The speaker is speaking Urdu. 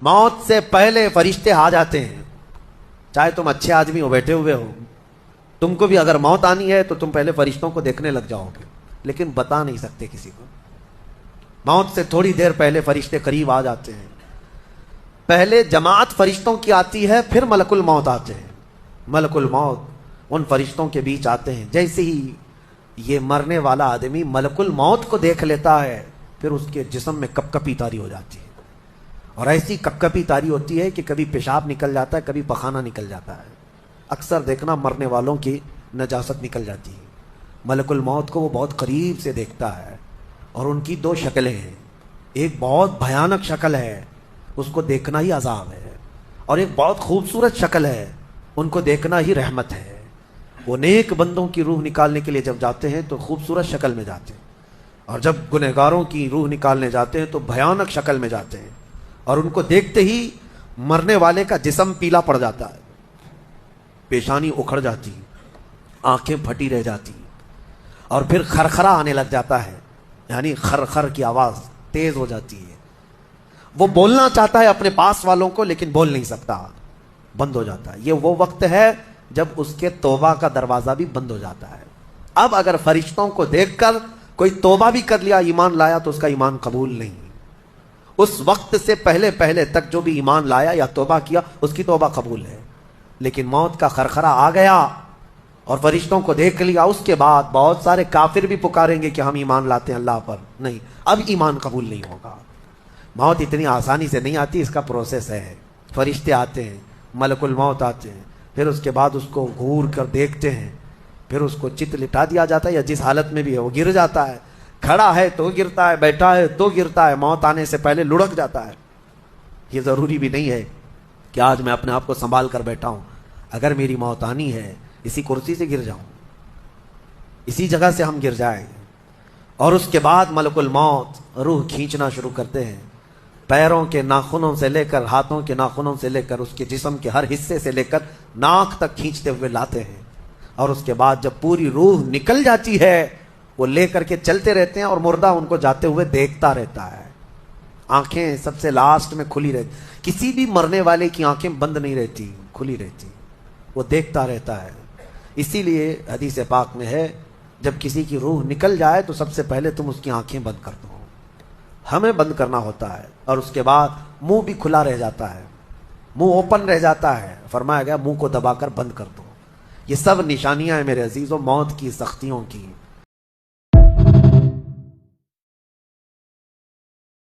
موت سے پہلے فرشتے آ جاتے ہیں. چاہے تم اچھے آدمی ہو, بیٹھے ہوئے ہو, تم کو بھی اگر موت آنی ہے تو تم پہلے فرشتوں کو دیکھنے لگ جاؤ گے, لیکن بتا نہیں سکتے کسی کو. موت سے تھوڑی دیر پہلے فرشتے قریب آ جاتے ہیں. پہلے جماعت فرشتوں کی آتی ہے, پھر ملک الموت آتے ہیں. ملک الموت ان فرشتوں کے بیچ آتے ہیں. جیسے ہی یہ مرنے والا آدمی ملک الموت کو دیکھ لیتا ہے, پھر اس کے جسم میں کپ کپی طاری ہو جاتی ہے, اور ایسی کپ کپی طاری ہوتی ہے کہ کبھی پیشاب نکل جاتا ہے, کبھی پخانہ نکل جاتا ہے. اکثر دیکھنا مرنے والوں کی نجاست نکل جاتی ہے. ملک الموت کو وہ بہت قریب سے دیکھتا ہے, اور ان کی دو شکلیں ہیں. ایک بہت بھیانک شکل ہے, اس کو دیکھنا ہی عذاب ہے, اور ایک بہت خوبصورت شکل ہے, ان کو دیکھنا ہی رحمت ہے. وہ نیک بندوں کی روح نکالنے کے لیے جب جاتے ہیں تو خوبصورت شکل میں جاتے ہیں, اور جب گنہگاروں کی روح نکالنے جاتے ہیں تو بھیانک شکل میں جاتے ہیں. اور ان کو دیکھتے ہی مرنے والے کا جسم پیلا پڑ جاتا ہے, پیشانی اکھڑ جاتی, آنکھیں پھٹی رہ جاتی, اور پھر خرخرا آنے لگ جاتا ہے, یعنی خرخر کی آواز تیز ہو جاتی ہے. وہ بولنا چاہتا ہے اپنے پاس والوں کو, لیکن بول نہیں سکتا, بند ہو جاتا ہے. یہ وہ وقت ہے جب اس کے توبہ کا دروازہ بھی بند ہو جاتا ہے. اب اگر فرشتوں کو دیکھ کر کوئی توبہ بھی کر لیا, ایمان لایا, تو اس کا ایمان قبول نہیں. اس وقت سے پہلے پہلے تک جو بھی ایمان لایا یا توبہ کیا, اس کی توبہ قبول ہے. لیکن موت کا خرخرا آ گیا اور فرشتوں کو دیکھ لیا, اس کے بعد بہت سارے کافر بھی پکاریں گے کہ ہم ایمان لاتے ہیں اللہ پر. نہیں, اب ایمان قبول نہیں ہوگا. موت اتنی آسانی سے نہیں آتی, اس کا پروسیس ہے. فرشتے آتے ہیں, ملک الموت آتے ہیں, پھر اس کے بعد اس کو گھور کر دیکھتے ہیں, پھر اس کو چت لٹا دیا جاتا ہے, یا جس حالت میں بھی ہے وہ گر جاتا ہے. کھڑا ہے تو گرتا ہے, بیٹھا ہے تو گرتا ہے, موت آنے سے پہلے لڑک جاتا ہے. یہ ضروری بھی نہیں ہے کہ آج میں اپنے آپ کو سنبھال کر بیٹھا ہوں. اگر میری موت آنی ہے, اسی کرسی سے گر جاؤں, اسی جگہ سے ہم گر جائیں. اور اس کے بعد ملک الموت روح کھینچنا شروع کرتے ہیں, پیروں کے ناخنوں سے لے کر, ہاتھوں کے ناخنوں سے لے کر, اس کے جسم کے ہر حصے سے لے کر ناک تک کھینچتے ہوئے لاتے ہیں. اور اس کے بعد جب پوری روح نکل جاتی ہے, وہ لے کر کے چلتے رہتے ہیں, اور مردہ ان کو جاتے ہوئے دیکھتا رہتا ہے. آنکھیں سب سے لاسٹ میں کھلی رہتی. کسی بھی مرنے والے کی آنکھیں بند نہیں رہتی, کھلی رہتی, وہ دیکھتا رہتا ہے. اسی لیے حدیث پاک میں ہے, جب کسی کی روح نکل جائے تو سب سے پہلے تم اس کی آنکھیں بند کر دو. ہمیں بند کرنا ہوتا ہے, اور اس کے بعد منہ بھی کھلا رہ جاتا ہے, منہ اوپن رہ جاتا ہے. فرمایا گیا منہ کو دبا کر بند کر دو. یہ سب نشانیاں ہیں میرے عزیزوں موت کی, سختیوں کی.